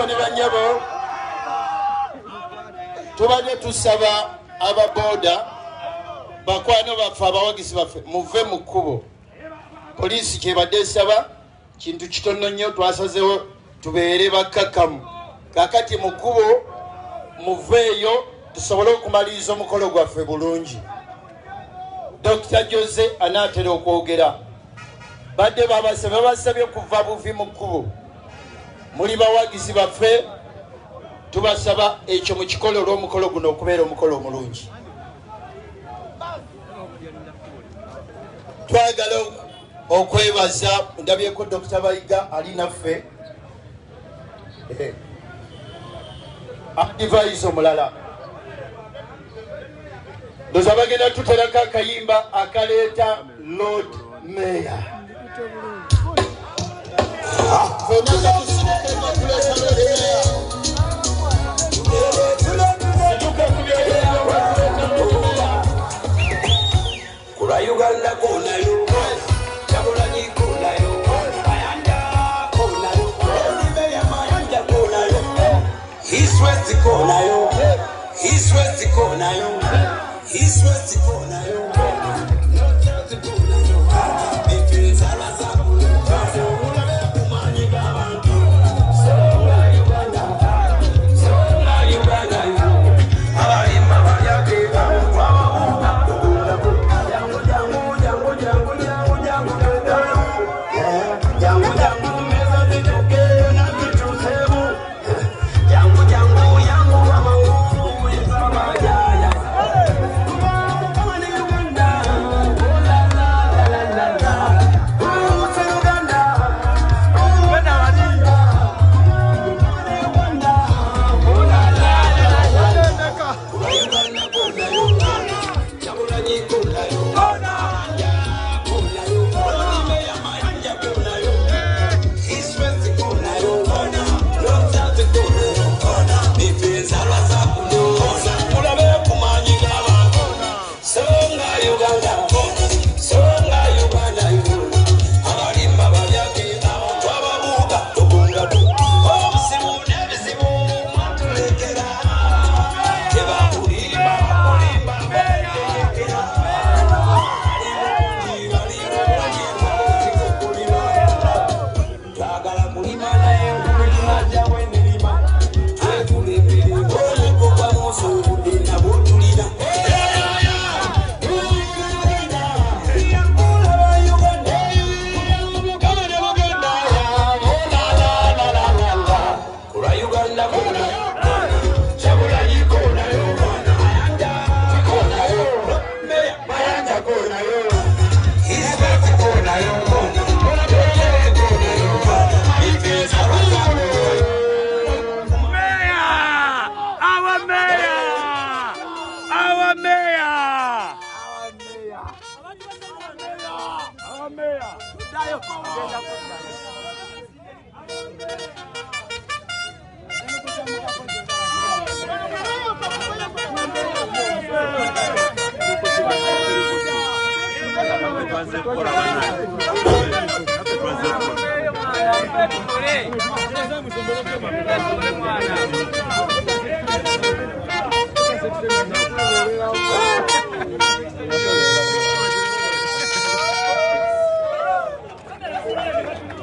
ne banyabo tubadde tusaba ababoda bakwano baffe abawagizi baffe muve mu kkubo. Poliisi kyebadde esaba kintu kitono nnyo, twasazeewo tubeere bakkakkamu. Kaakati mu kkubo muveeyo tusobole okumaliriza omukolo gwaffe bulungi. Dr. Jose anaatera okwogera. Badde babasabye kuva buvi mu kkubo. Muli bawagizi baffe, tubasaba ekyo mu kikolo olw'omukolo guno okubeera omukolo omulungi. Twagala okwebaza, ndabyeko Dr. Bayiga ali naffe. Advisor omulala. Ndoza bagenda tuterako akayimba akaleeta Lord Mayor. Kula Uganda konayo, Chagulanyi konayo, Mayanja konayo, Oliveya Mayanja konayo, East West konayo, East West konayo, East West konayo, North South konayo, Between Salazabu, Ulabe kumanyiga abantu, Songa Uganda, Abalimba balyakeka,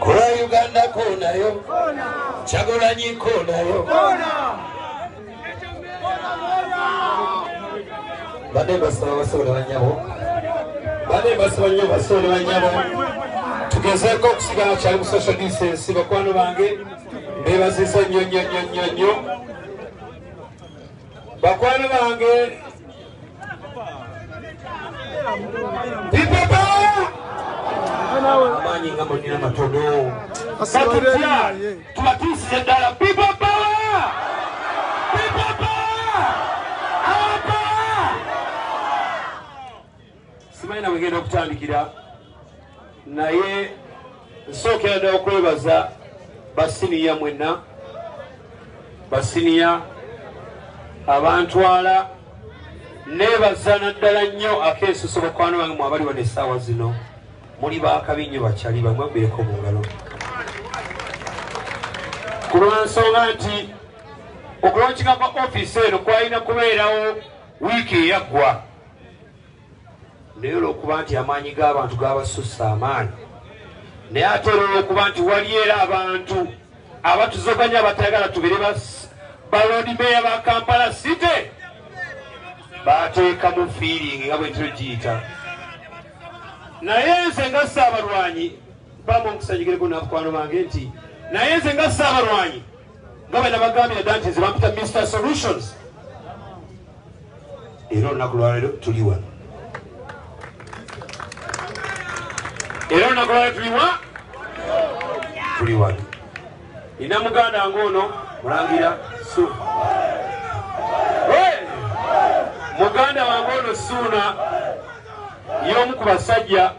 Kula Uganda konayo, Chagulanyi konayo, Bade basaba basole banyabo, Bade basaba nnyo basole banyabo. Tugezeeko okusigala kyali mu social distance bakwano bange, beebazisa nnyo. Bakwano bange, People power! Amanyi nga mulina matono. Batutya, tubatuusire ddala. People power! People power! Our power! Simanyi na wegenda okutandikira, naye nsookera ddala okwebaza basiniya mwenna, basiniya abantwala, neebaza naddala nnyo akeesuso bakwano bange mwabali wano essaawa zino. Muli baakabi nnyo bakyali bamwe beeko mu ngalo. kulwansonga nti okulonchika kwa ofisi eno kwalina kubeerawo wiiki eyaggwa naye olwokuba nti amaanyi g'abantu gabasussa amaanyi naye ate olwokuba nti wali era abantu abatuzoganya abatayagala tubere balodimeya ba Kampala City bateekamu feeling nga bwentiro giyita naye nze nga Ssaabalwanyi mpamu omukusanyigireko nabakwano bange nti naye nze nga Ssaabalwanyi nga bwe nabagambira dda nti nze bampita Mr Solutions era olunaku lwaleero tuli wano tuli wano nina muganda ng'ono Mulangira Su muganda wange ono Suuna y'omu ku basajja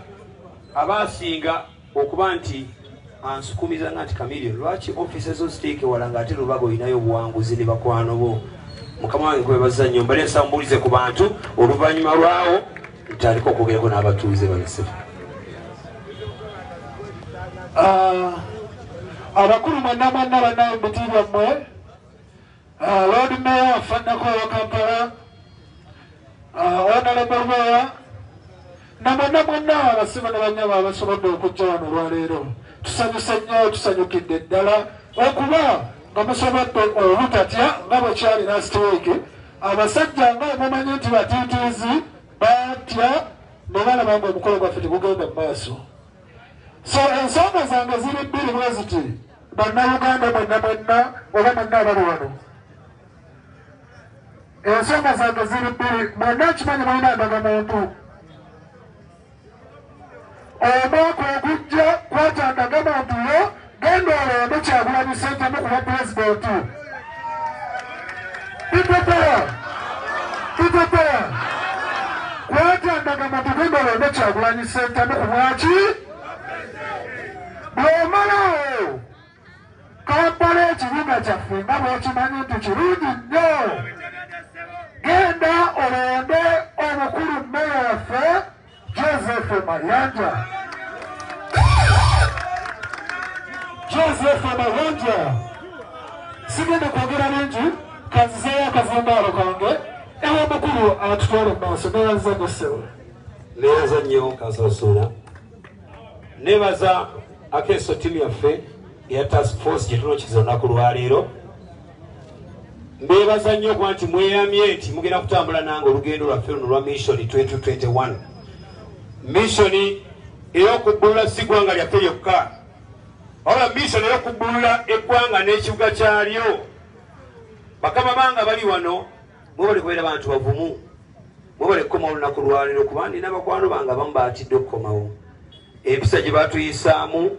abaasinga okuba nti ansukumiza nga nti Chameleon lwaki ofisi ezo ziteeke wala ng'ate Lubaga olinayo obuwanguzi ne bakwano bo mukama wange kwebaza nnyo mbale nsa mbuulize ku bantu oluvannyuma lwawo ntandika okwogerako n'abatuuze banasifu abakulu mwenna banaye biti byammwe Lord Mayor afannako wa Kampala Honorable Mayor na mwenna abasiba ne banyabo abasobodde okujja wano olwaleero tusanyuse nnyo tusanyukidde ddala okuba nga musobodde obutatya nga bwe kyali last week abasajja nga mumanyi nti batiitiizi batya ne balaba nga omukolo gwaffe tegugenda mu maaso so ensonga zange ziri bbiri bwe ziti bannayuganda mwenna oba mwenna abali wano ensonga zange ziri bbiri mwenna kimanyi mulina endagamuntu omwaka ogujja kwata ndagamuntu yo genda olonde Kyagulanyi Ssentamu kuba pulezidenti tutetera kwata ndagamuntu genda olonde Kyagulanyi Ssentamu kubwaki bw'omalawo Kampala ekibuga kyaffe nga bw'okimanyi nti kirungi nnyo genda olonde omukulu mmeya waffe Joseph Mayanja sigenda kwogera bingi kanzizeeyo akazimbaalo kange ewa omukulu atutwale mu maaso neebaza nyosewe neebaza nnyo Kansala neebaza akeeso ttiimu yaffe eya task force gye tunokiza olunaku lwaleero mbeebaza nnyo okuba nti mweyamye nti mugenda kutambula nange olugendo lwaffe luno lwa mission 2021 mission ey'okubbulula si ggwanga lyaffe lyokka wabula mission ey'okubbulula eggwanga n'ekibuga kyalyo bakama bange bali wano mwebale kubeera bantu bavumu mwebale kukomawo olunaku lwaleero kuba nina bakwano bange abamu baatidde okukomawo empisa gye batuyisaamu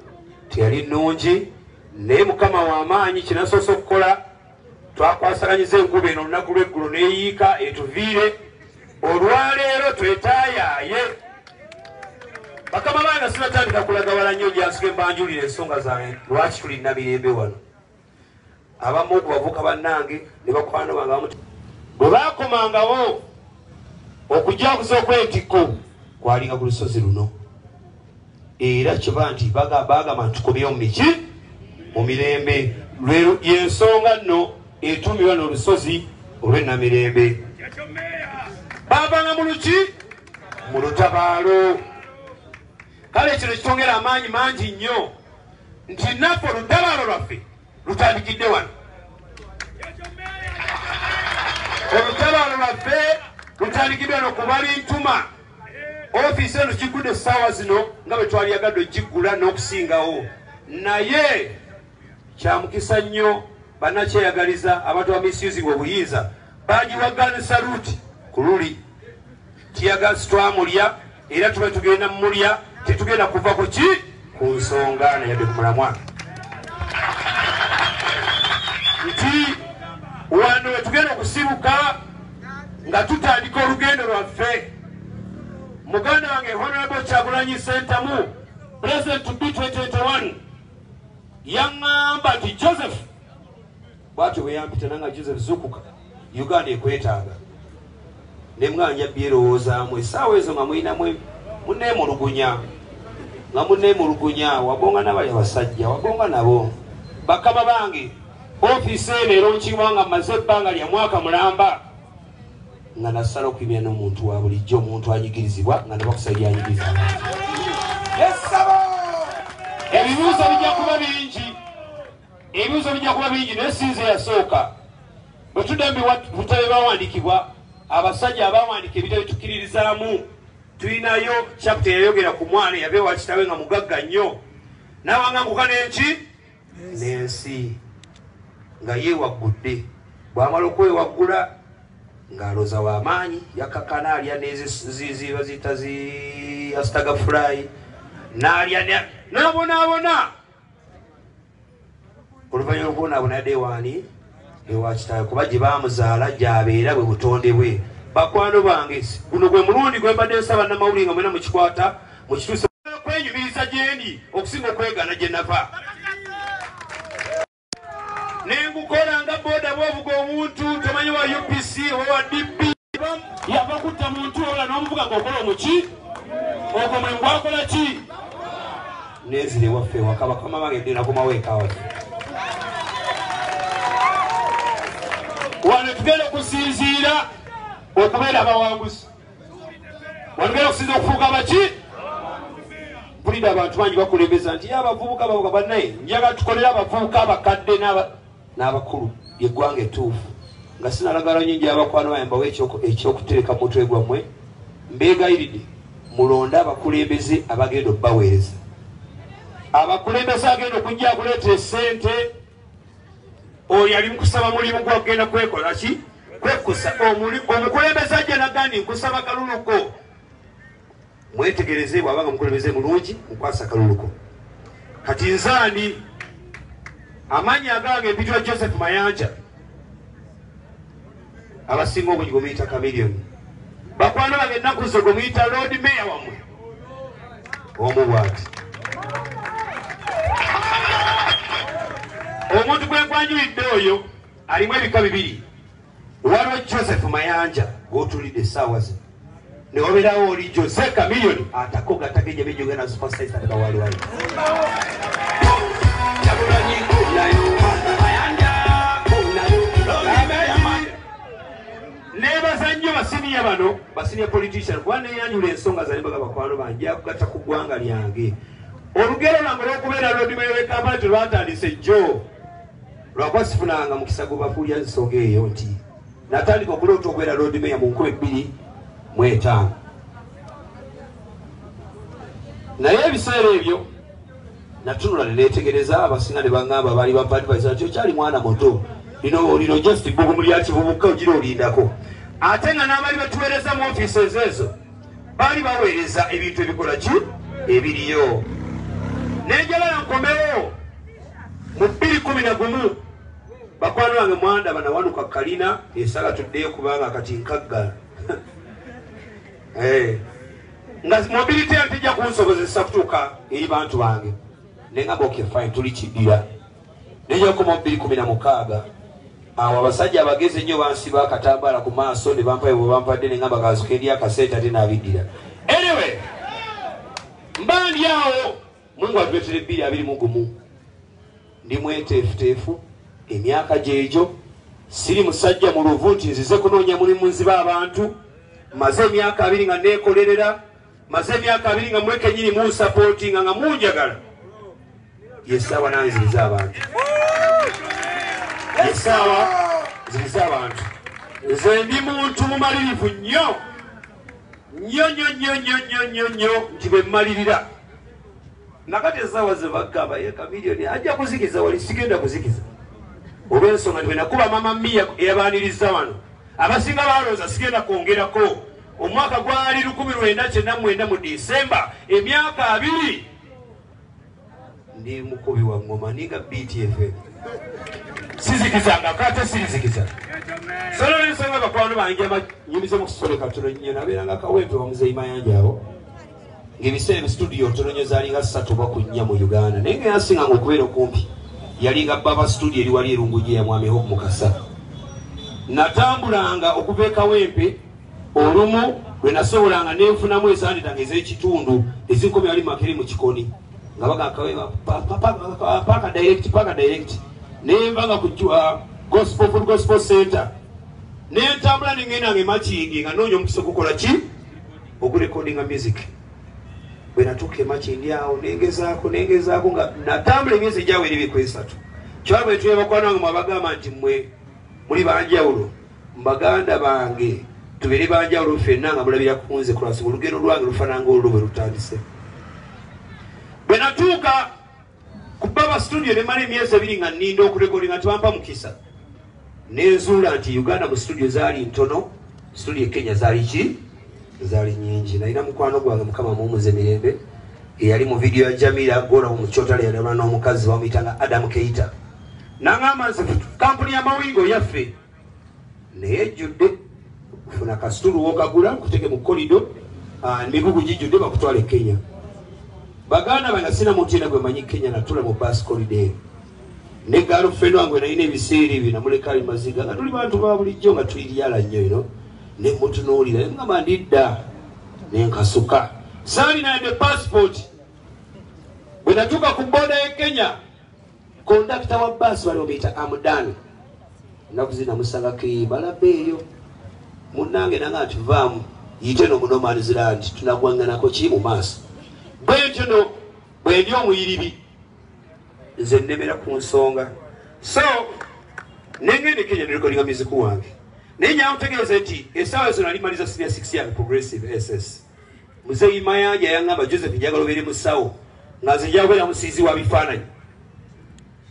teyali nnungi naye mukama w'amaanyi kinasoose okukola twakwasaganyiza enkuba eno olunaku lw'eggulu neeyiika etuviire olwaleero twetaayaye bakama bange sinatandika kulaga wala nnyo gyansuke mbanjulira ensonga zange lwaki tulina mirembe wano abamu okubavuka bannange ne bakwano bange abamu bwe baakomangawo okujaguza okwetikko kwalinga ku lusozi luno era kiba nti bagamba ntukomyewo mu miki mu mirembe yensonga nno etuumibwa n'olusozi olw'ennamirembe baavanga mu luki mu lutabaalo kale kino kitongera amaanyi mangi nnyo nti naffe olutabaalo lwaffe lutandikidde wano olutabaalo lwaffe lutandikidde wano kubali ntuma ofisi eno kiggudde essaawa zino nga bwe twali yagadde ogiggula n'okusingawo naye kyamukisa nnyo bannakyeyagaliza abantu bamisusing obuyinza bagiwagana saluti ku luli tiyagasi twamulya era tube tugenda mumulya tetugenda kuva ku ki ku nsonga nayadde ku mulamwa nti wano wetugenda okusibuka nga tutandika olugendo lwaffe muganda wange Honorable Kyagulanyi Ssentamu President to be 2021 yaŋŋamba nti Joseph bwatyo bwe yampita nanga Joseph zukuka Uganda ekwetaaga ne mwanya byerowoozaamu essaawa ezo nga mulinamu munneemulugunya nga munneemulugunya wabonga n'abali abasajja wabonga nabo bakama bange ofisi eno eronchibwa nga maze ebbanga lya mwaka mulamba nga nasala okwimya n'omuntu wa bulijjo omuntu anyigirizibwa nga nabakusabye anyigiriza ebibuuzo bijja kuba bingi naye sinze yasooka bwe tudembe butale bawandiikibwa abasajja abawandiika ebitabo bitukiririzaamu tulinayo chapter yayogera ku mwana yabeewa kitawe nga mugagga nnyo nawanga nkuka n'ensi nga yeewaggudde bw'amala okwewaggula ng'aloza w'amaanyi yakakana alya nezibaziyita zi astagafurayi n'alya n'abonaabona oluvannyuma lw'okubonaabona yadde ewaani ewa kitawe kuba gye baamuzaala gy'abeera bwe butonde bwe bakwano bange guno gwe mulundi gwe mbadde nsaba namawulire nga mwena mukikwata mukituuse kwenyumiriza gyendi okusinga okwegana gye nava nengukola nga boda bwovuga obuntu tomanyi wa UPC owa DP yava kutta muntu ola n'omuvuga gokola omuki ogwo mwe ngwakola ki nezire waffe waka bakama bange ndinakomawo ekawa wano tugenda okusinziira okubeera abawanguzi wanogera okusinza okufuuka baki mpulira abantu bangi bakulembeza nti abavubuka bavuga bannaye njaga tukolera abavubuka abakadde n'abakulu yeggwanga etuufu nga sinalagala nyingi abakwano baye mbawo ekyokutereka mutwe gwammwe mbeegayiridde mulonde abakulembeze abagenda okubaweereza abakulembeze agenda okujja akuleeta esente oyo ali mukusaba mulimu gwagenda kwekola ki kwekusa omukulembeze ajja nagandi nkusaba kaluluko mwetegereze bwabanga mukulembeze mulungi mukwasa kaluluko kati nzaani amanyi agange mpitwa Joseph Mayanja abasinga obungi gwe muyita Chameleon bakwano bange ennaku zo gwe muyita Lord Mayor wammwe omu bwati omuntu gwe nkwanjulidde oyo alimu ebika bibiri waliwo Joseph Mayanja gw'otulidde essaawa zino ne wabeerawo oli Jose Chameleon atako gattageja bejogena superstar ataka waliwali nebaza nnyo basiniya bano basiniya politician kuba neyanjula ensonga zalimbaga bakwano banje akugatta ku ggwanga lyange olugero lwange lw'okubeera lwodimeyo wekampala telwatandise jjo lwakuba sifunanga mukisa gubafuulya nsonga eyo nti natandika okuloota okubeera lodimeya mu 2005 naye ebiseera ebyo natunula neneetegereza abasinga ne baŋŋamba baali bapadvisa nti okyali mwana muto lino just bbugumu lya kivubuka ogira olindako ate nga n'abaali batuweereza mu ofiises ezo baali baweereza ebintu ebikola ki ebiriyo nenjagala nkomewo mu 2011 bakwano bange mwandaba nawanuka kalina esala tuddeyo kubanga kati nkagga nga mobility yantijja kunsobozesa kutuuka eri bantu bange nengamba okay fine tuli kiddira nejako mu 2016 awo abasajja abagezi ennyo bansiba akatambaala ku maaso ne bampaye bwe bampadde nengamba kazuka eri akasente ate naabiddira anyway mbandi awo mungu atuleetere 2021 ndi mweteefuteefu emyaka gyegyo siri musajja mu luvu nti nzize kunoonya mulimu nziba abantu maze emyaka 2 nga neekolerera maze emyaka 2 nga mwekenyini munsapootinga nga munjagala yesaawa nanziriza abantu yesaawa nziriza abantu nze ndi muntu mumalirivu nnyo nti bwe mmalirira nakati esaawa ze bagamba ye Chameleon ajja kuzikiza wali sigenda kuzikiza olw'ensonga nti bwe nakuba mama Mia eyabaaniriza wano abasinga balowooza sigenda kwongerako omwaka gwali 1999 mu Disemba emyaka 2 ndi mukubi wa ngoma ninga BTFM sizikizanga kate sirizikiza solo n'ensonga bakwano bange nyumize mu kusole katono nnyo nabeeranga kawempe wa muzeyi Mayanja awo ng'ebiseera studio tononya zaalinga 3 oba 4 mu Uganda naye nga yasinganga okubeera okumpi yalinga baba studio eri wali erungu ya mwami Hope Mukasa natambulanga okuva e Kawempe olumu lwe nasobolanga nenfunamu esanditanga ez'ekitundu ezinkomye wali Makeri mu Kikoni nga baga paka direct Nemba kujua gospel center. Nentambula ningena ngemachingi nga nonyo mukisa kukola ki? Okurecordinga music. Bwe natuke machingi awo nengezaako nga natambula emyezi gyawe eri bikwesatu. Kyabwe tuyeba kwana nga mwabagamba nti mmwe muli banjawulo. Mbaganda bange tubere banjawulo ffenna nga mulabira kunze kulasi olugendo lwange lufaananga olwo bwe lutandise. Bwe natuuka ku Baba studio ne mala emyezi 2 nga nninda okurekodinga tebampa mukisa. Nenzuula nti Uganda mu studio zaali ntono, studio Kenya zaali ki? Zaali nyingi. Nalina mukwano gwange Mukama mumuze mirembe eyali mu video ya Jamila Gora mu Chotale yalaba n'omukazi bamuyitanga Adam Keita. Nangamba nze kampuni ya mawingo yaffe nejjudde kufuna kasitulu wokagula kuteke mu kolido migugu gijjudde bakutwale Kenya. Baganda bana sina muntu yena gwe manyi Kenya natula mu bus corridor. Ne girlfriend wange nalina ebiseera ebyo namuleka ali maziga nga tuli bantu ba bulijjo nga tuliyala nnyo ino ne mutunuulira ngamba ndidda nenkasuka saali nayende passport. Bwe natuuka ku boda ye Kenya kondakita wa basi bali omuyita Amudani naku zina musangako balabe eyo munnange nanga ati vaamu yite no muno Manzilandi tunagwanganako ki mu maaso. Bwentyo no bwe ndi omuyiribi nze nnemera ku nsonga. So nengende Kenya nerekodinga music wange naye nyamutegeeze nti essaawa ezo nali maliza senior 6 year progressive SS. Muzeyi Mayanja yangamba Joseph njagala obeere musawo nga nze njagala obeera musiizi wa bifaananyi.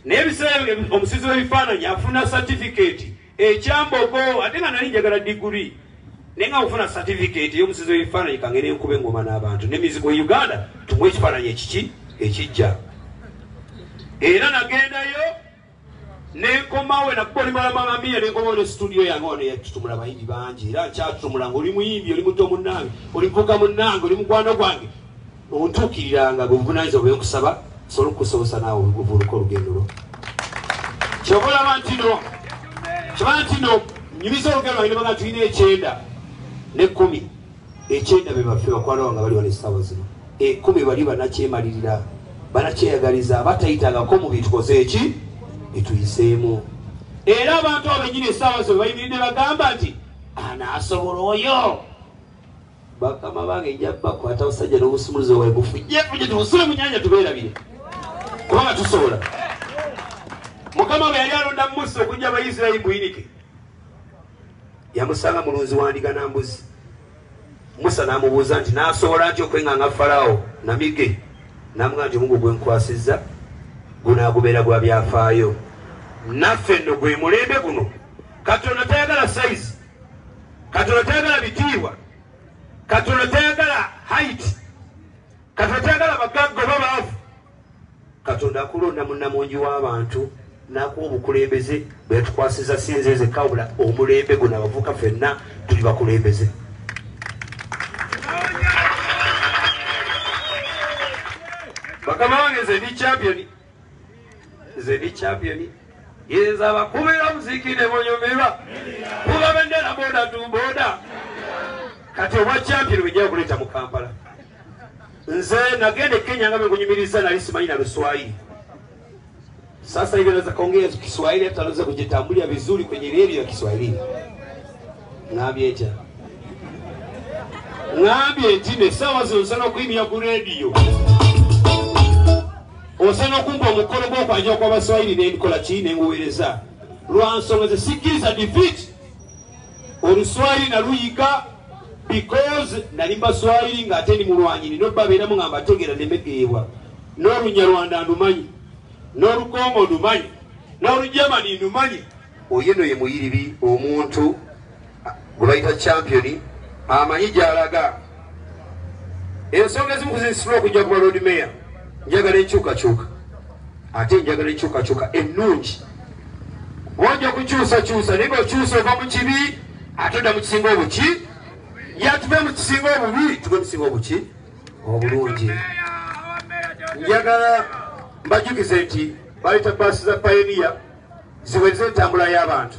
Naye ebiseera omusiizi w'ebifaananyi afuna certificate ekyambogo ate nga nali njagala degree naye nga ufuna certificate ey'omusiizi w'ebifaananyi kangere enkuba engoma n'abantu ne music wa Uganda tumuwe ekifaananyi ekiki ekijja. Era nagendayo nenkomawe nakubolimala mamamiya nenkomawo ne studio yange ono yatutumula bayimbi bangi era nkyatutumula nga oli muyimbi oli muto munnange oli muvuga munnange oli mukwano gwange ontuukiriranga bwebuvunaanyizibwa bwe nkusaba sobola okukusobozesa naawe obuvuuluka olugendo lwo. Kyobalaba nti no nyumiza olugendo lwange ne baga tulina 9 ne 10. 9 be baffe bakwano wange bali wano essaawa zino. 10 bali banakyemalirira banakyeyagaliza batayitangako mu bitukoze eki bituyiseemu. Era abantu abenyini essaawa zo bayimiridde bagamba nti anaasobola oyo. Bakama bange nja bakwata abasajja n'obusumuluzo bwawe bufujjefujje tubusule mu nnyanja tubeerabire kubanga tusobola. Mukama bwe yali alonda Musa okujja Abayisirayiri buyinike yamusanga mulunzi wa ndiga na mbuzi. Musa n'amubuuza nti naasobola nti okwenganga Falaawo namige namugamba nti Mungu gwe nkwasizza gunaagubeera gwa byafaayo. Naffe nno gwe mulembe guno Katonda tayagala size, Katonda tayagala bitiibwa, Katonda tayagala height, Katonda tayagala bagagga oba baavu. Katonda akulonda munnamungi w'abantu n'akuwa obukulembeze bwe yatukwasiza si nze nzekka wabula omulembe guno abavubuka ffenna tuli bakulembeze. Bakama wange nze ndi champion yeza bakubira muziki ne bonyomerwa kuba bendera boda tumboda kati oba champion wejja kuleta mu Kampala. Nze nagende Kenya nga kunyumiriza na Ismail na Luswahili. Sasa hivi naweza kaongea Kiswahili hata naweza kujitambulia vizuri kwenye redio ya Kiswahili. Ngambie ntine sawa zonsana kuimya ku redio. Osana kumpa omukolo gw'okwanja kw'Abaswahili n'enkola ki n'enguweereza lwansonga ze sikkiriza defeat. Oluswahili naluyiga because nali Baswahili ng'ate ndi mulwanyini n'obbabeeramu nga mbategeera ne mbegeebwa. N'Olunyarwanda ndumanyi, n'Olukongo ndumanyi, n'Olujamani ndumanyi. Oyo nno ye muyiribi omuntu gwe bayita champion amanyi gy'alaga. Ensonga ezimu kuzinsitula okujja ku Lord Mayor njagala enkyukakyuka ate njagala enkyukakyuka ennungi. Wajja kukyusakyusa naye ng'okyusa ova mu kibi ate odda mu kisinga obuki yatuve mu kisinga obubi tuve mu kisinga obuki obulungi. Njagala mbajjukize nti baleta baasi za Pioneer ziwereze entambula y'abantu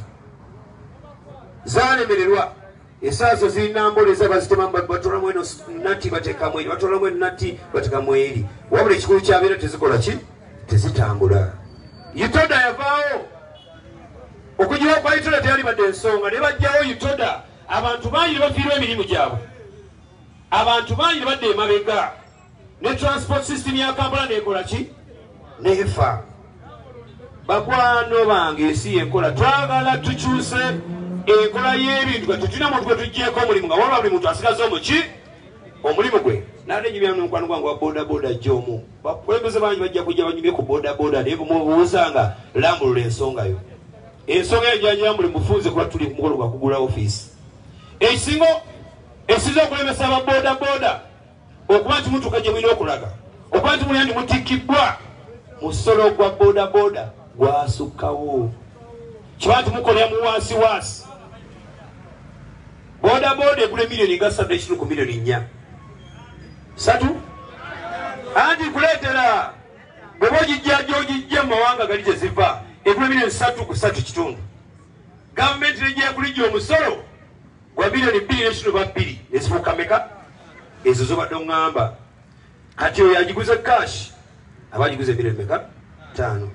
zaalemererwa. Esaazo zirina mboleza bazitema batolamu eno nati batekamu eri batolamu eno nati batekamu eri wabula ekikulu kyabeera tezikola ki tezitambula. Yutoda yavaawo okujiwa kwa Yutoda teyali badde ensonga ne bajjawo Yutoda abantu bangi bafiirwa emirimu gyabwe abantu bangi badde emabega ne transport system ya Kampala nekola ki nefa bakwano bange esi enkola twagala tukyuse enkola y'ebintu tetulina muntu gwe tuggyeko omulimu nga waba buli muntu asigaze omuki omulimu gwe nade nyumya n'omukwano gwange wa bodaboda jjomu bakulembeze bangi bajja kujja banyumye ku bodaboda naye bumubuuza nga lambulula ensongayo ensonga eyo gyajira buli mufunze kuba tuli ku mukolo gwa kugula ofiisi ekisinza okulemesa ababodaboda okuba nti mutuuka gye mulina okulaga okuba nti mulina ndi mutikkibwa musolo gwa bodaboda gwasukkawo kiba nti mukolera mu wansi bodaboda egula miliyoni nga 3 ku miliyoni 4 3 anti kuleetera bwe bogijja gyogijja mu mawanga gali gye ziva egula miliyoni 3 ku 3 kitundu gavumenti nejja kulijja omusolo gwa miliyoni 2.2 nezifuuka meka ezo zobadde oŋŋamba kati oyo agiguze cash aba agiguze miliyoni meka 5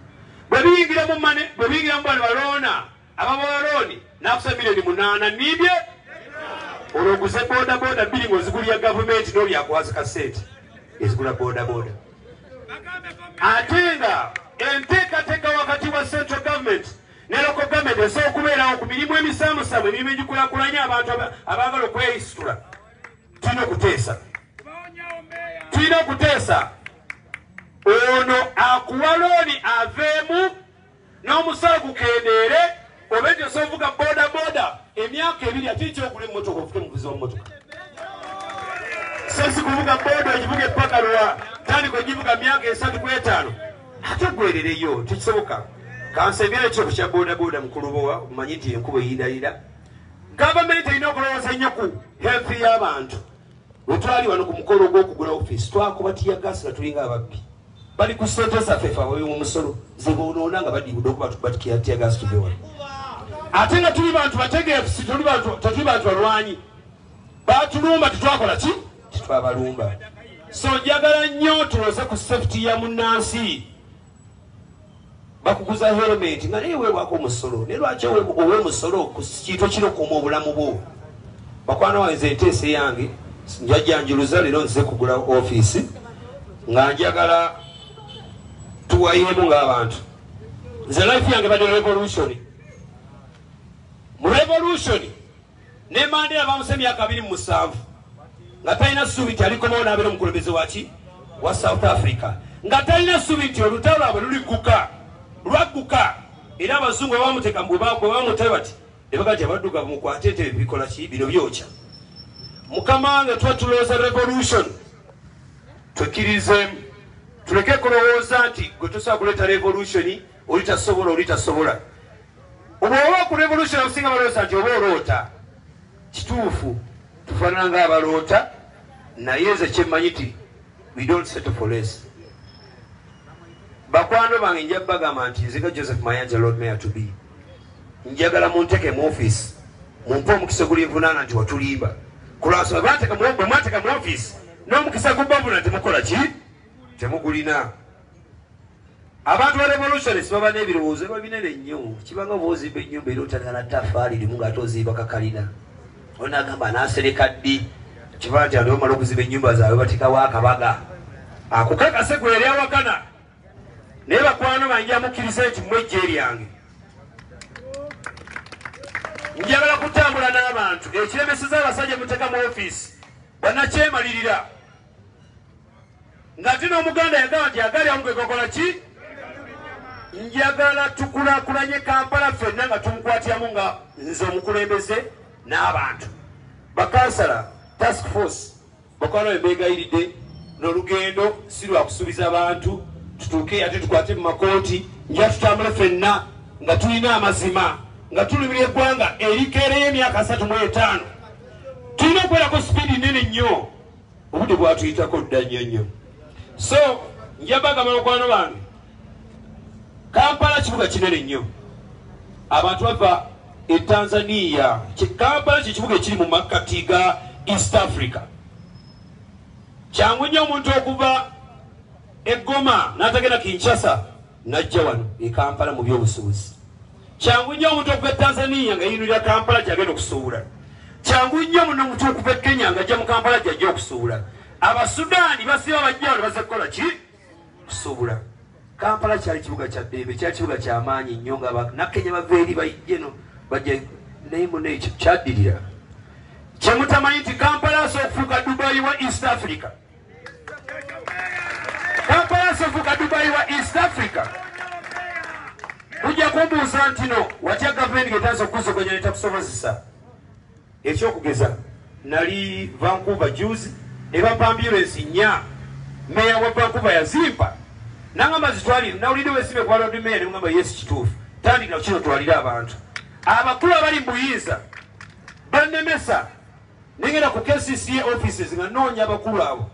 bwe biyingira mu bane baloona ababalooni n'akusa miliyoni 8 nibye ologuze bodaboda 2 ng'ozigulya gavumenti n'olyakwasa kasente ezigula bodaboda ate nga enteekateeka wakati wa central government ne local government esobola okubeerawo ku mirimu emisamusamu emirimu egikulaakulanya abantu abaagala okweyisitula tulina okuteesa ono akuwa looni aveemu n'omusala gukendeere oba nti osobola ovuga bodaboda emyaka 2 ate kyogula emmotoka ofute muvuzi w'emmotoka so si kuvuga boda ogivuga epaka lwa tandika ogivuga myaka 3 ku 5 ate ogwerereyo tekisoboka kansembera ekiroko kya bodaboda mukulubowa omanyi nti enkuba eyirayira gavumenti erina okulowooza ennyo ku health y'abantu bwe twali wano ku mukolo ogw'okugula ofiisi twakubatiya gasi nga tulinga ababbi bali ku sente zaffe efe abawi mu musolo zebonoona nga badibudde okuba tubatikiratiya gasi tuve wano ate nga tuli bantu bategeefu tetuli bantu balwanyi batulumba tetwakola ki tetwabalumba so njagala nnyo tuloze ku safety ya munnansi bakuguza helmet nga naye weebwako omusolo naye lwaki owe musolo ku kintu kinokuuma obulamu bwo bakwana wanze enteesa yange njajjanjuluza leero nzize kugula ofiisi nga njagala tuwayeemu ng'abantu nze life yange badde revolution mu revolution ne Mandela bamuse emyaka 27 nga talina ssuubi nti alikomawo n'abeera omukulembeze waki wa South Africa nga talina ssuubi nti olutalo lwabwe lwagguka era abazungu bamuteka bwe bamutabe bati ne bagaa nti abaddugavu mukwate ente bikola ki bino byokya mukama wange tuba tulowooza revolution twekkirizeemu tuleke kulowooza nti gwe tosobola kuleeta revolution oli tasobola oba ku revolution abasinga balowooza nti oba oloota kituufu tufaanana ng'abaloota naye nze kyemmanyi ti we don't settle for less bakwano bange nja bagamba nti nziga Joseph Mayanja Lord Mayor to be njagala munteke mu office mumpe omukisa gulinvunaana nti watulimba kulwasoma bwe mwateka mu office n'omukisa gubavuna temukola ki temugulina abantu ba revolution sibaba n'ebirowoozo eba binene nnyo kibanga bw'ozimba ennyumba era otalina ttafaali limu ng'ate ozimba kakalina onagamba n'asereka ddi kiba nti aliwo mala okuzimba ennyumba zaabwe batekawo akabaga akukakase gwe yali awakana naye bakwano banja mukkiriza nti mwejja eryange njagala kutambula n'abantu ekiremeseza abasajja muteka mu ofiisi bannakyemalirira nga tina omuganda yagamba nti agali amu gekokola ki njagala tukulaakulanye Kampala ffenna nga tumukwatiramu nga nze omukulembeze n'abantu bakansala task force bakwano bebeegayiridde n'olugendo si lwakusuubiza abantu tutuuke ate tukwate mu makooti nja tutambule ffenna nga tulina amazima nga tulumira eggwanga erikeereyo emyaka 35 tulina okwerako sipiidi nene nnyo obudde bwatuyitako dda nnyo so njabagamba bakwano bange Kampala kibuga kinene nnyo abantu bava e Tanzania Kampala kibuga ekiri mu makkati ga East Africa kyangu nnyo omuntu okuva e Goma n'atagenda Kinshasa najja wano e Kampala mu byobusuubuzi. Kyangu nnyo omuntu okuva e Tanzania nga yinulira Kampala gyagenda okusuubula. Kyangu nnyo muno omuntu okuva e Kenya ng'ajja mu Kampala gyajja okusuubula. Abasudaani basiba bajja wano bazze kukola ki? Kusuubula. Kampala kyali kibuga kya ddembe, kyali kibuga ky'amaanyi nnyo nga Nakenya bava eri bayijje no bajja naye muno ekyo kyaddirira. Kyemutamanyi nti Kampala asobola okufuuka Dubai wa East Africa. Kampala asobola okufuuka Dubai wa East Africa. Mujja kumbuuza nti no watya gavumenti getaanza okukusoganya netakusobozesa. Ekyokugeza nali Vancouver juzi ne bampa ambulance nnya. Meya wa Vancouver yazimpa. Nangamba zitwalire nawulidde wesibe kwa Lord Mayor ne ngamba yes kituufu. Tandikira kino twalira abantu. Abakulu abali mu buyinza bannemesa nengera ku KCCA offices nga noonya abakulu abo.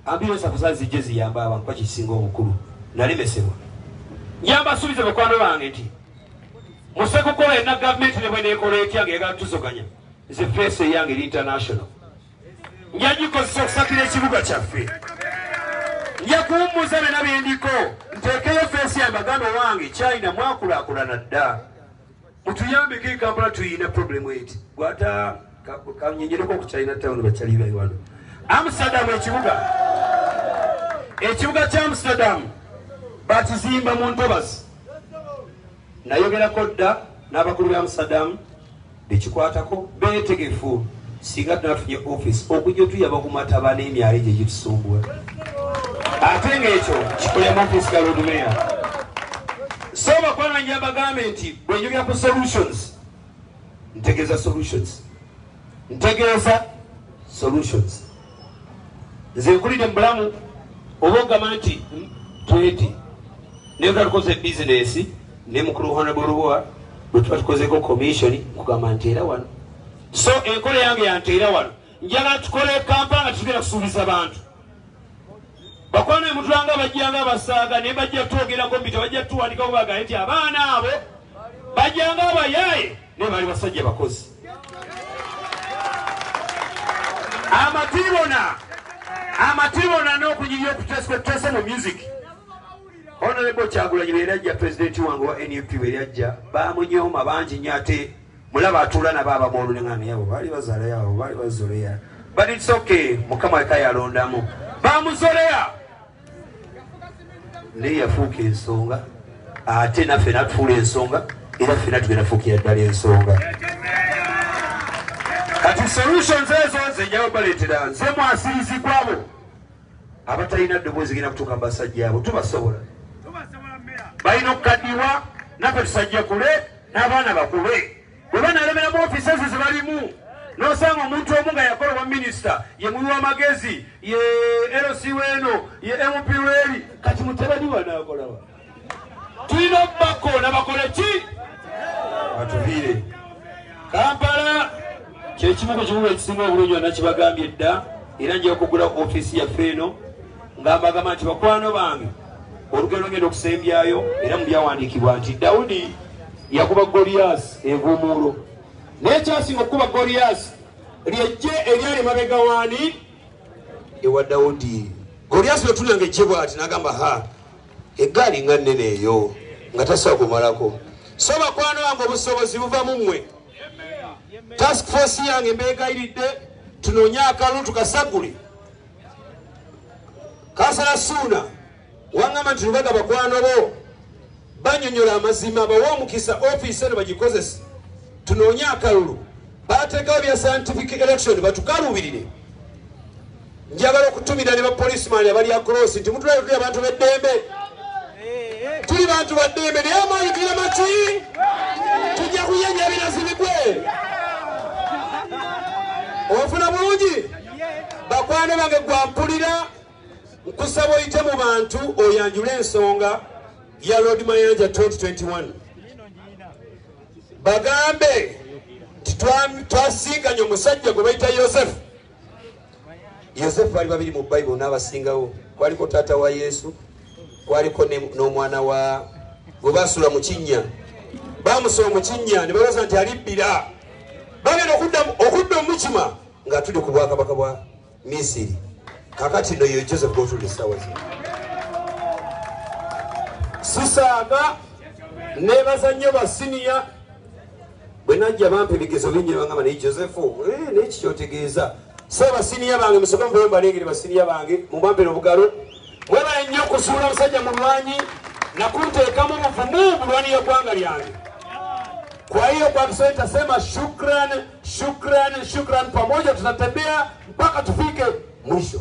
Ambulance akusazi zijje ziyamba abantu bakisinga omukulu. Nalemesebwa. Nyamba asubize bakwano bange nti musekukola ena gavumenti ne bweneekola etya ng'eyagala tusoganya. Nze face yange international. Njagikozesa okusakira ekibuga kyaffe. Nja kuwummuza bena bendiko nteekeyo feesi yange bagambe wange China mwakulaakulana dda. Mutuyambeko e Kampala tuyina problemu eti. Gwata kanyengereko ku China town bakyali bali wano. Amsterdam ekibuga kya Amsterdam bakizimba mu ntobazi. Nayogerako dda n'abakulu ba Amsterdam bekikwatako beetegefu singa tunafunye office okujja tuyaba ku mataba n'emyalo gye gitusumbula. Ate ng'ekyo kikolemu office ga Lord Mayor. So bakwano nja bagambe nti bwe njogera ku solutions ntegeeza solutions. Nze nkulidde mu bulamu oba ogamba nti tweti naye nga tukoze business ne mukulu Honorable Rubowa bwe tuba tukozeko commission kugamba nteera wano. So enkola yange yanteera wano njagala tukole Kampala nga tugenda kusuubiza abantu. Bakwano emutulanga bajjanga abasaaga ne bajja twogerako mbita bajja tuwandikako bagaa nti abaana abo bajjanga abayaaye ne bali basajja bakozi. Amatibona n'okunyirya okutesa mu music. Honorable Kyagulanyi bwe yajja president wange wa NUP bwe yajja bamunyooma bangi nnyo ate mulaba atuula nabo abamoolu ne ngana yabo baali bazaala yabo baali bazoleya. But it's okay, Mukama eka yalondamu. Bamuzoleya. Naye yafuuka ensonga ate naffe natufuula ensonga era ffena tugenda fuukira ddala ensonga. Kati solutions ezo nze njawo baleetera nze mwasirizi kwabo abatalina ddoboozi genda kutuuka mu basajja abo tubasobola. Balina okukaddiwa naffe tusajja kule n'abaana bakule. Bwe banalemera mu ofiisi ezo ze balimu n'osanga omuntu omu nga yakola wa minisita ye muwi w'amagezi ye LC weno ye MP weri kati mutabani wanaakola. Tulina obbako nabakole ki? Batuviire. Kampala kyekimu ku kibuga ekisinga obulungi wonna kibagambye dda era nja okugula ofiisi yaffe eno ngambagamba nti bakwano bange olugendo ngenda okusembyayo era mu byawandiikibwa nti Dawudi yakuba Goliaasi envuumuulo naye kyasinga okukuba Goliaasi lyejje eryali emabega waani ewa Dawudi. Goliaasi lwetulanga ejje bw'ati n'agamba ha eggaali nga nnene eyo nga tasobola kumalako. So bakwano bange obusobozi buva mu mmwe. Task force yange mbeegayiridde tunoonye akalulu tukasagule. Kasala Suuna wangamba nti lubaga bakwano bo banyonyola amazima bawa omukisa ofiisi eno bagikozese tunoonye akalulu baateekawo bya scientific election batukaluubirire. Njagala okutumira ne bapolisimaani abali across nti mutulaba tuli abantu b'eddembe tuli bantu baddembe naye amaanyi tulina maki tujja kuyenya binazi bigwe. Ofuna bulungi bakwano bange gwampulira nkusaba oyite mu bantu oyanjule ensonga ya Lord Mayanja 2021 bagambe twasinganye omusajja gwe bayita Yosefu. Bali babiri mu Bayibuli n'abasingawo kwaliko taata wa Yesu kwaliko n'omwana wa gwe basula mu kinnya bamusula mu kinnya ne balooza nti alibbira bagenda okudda omukima ng'atudde ku bwakabaka bwa Misiri. Kakati no ye Joseph gw'otudde essaawa zino. sisaaga nebaza nnyo basiniya bwe najja bampa ebigezo bingi bangamba naye Josefu n'eki kyotegeeza so basiniya bange musoka muve mbalengere basiniya bange mubampera obugalo mwebale nnyo okusuula musajja mulwanyi nakunteekamu buvumu bulwani y'eggwanga lyange. Kwa hiyo kwa Kiswahili tasema shukran, shukran, shukran, pamoja tutatembea mpaka tufike mwisho.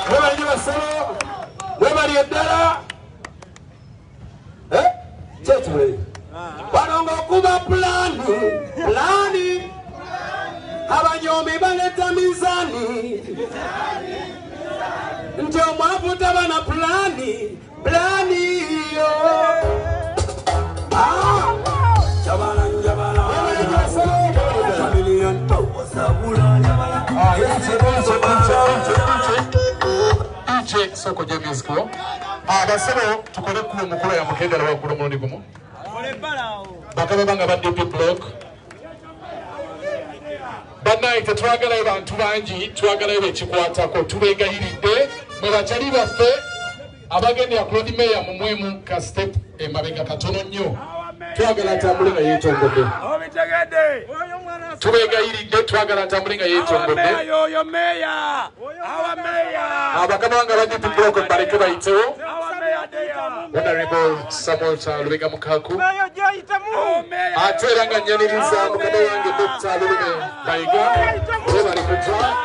Mwebale nnyo basolo, mwebale eddala. Chechi mweli Wanongo kuba plani abanyomi baleta mizani ndio mwavuta bana plani yo jabala million DJ Soko James ko abasebo tukole ku mukolo ya mukendera wa kulo mundi gumu bakaba banga ba DP block banaite twagala abantu bangi twagala ekikwata ko tubegayiridde mwe bachali baffe abagende ya Claude Meya mu mwemu ka step emabega katono nnyo twagala tambule nga yetongodde tubegayiridde twagala tambule nga yetongodde oyo meya awa meya abakaba banga ba DP block bareke bayitewo Honorable Samuel Lubega Mukaku ate era nga nyaniriza mukama wange Dr. Lubega Bayiga bali kutwa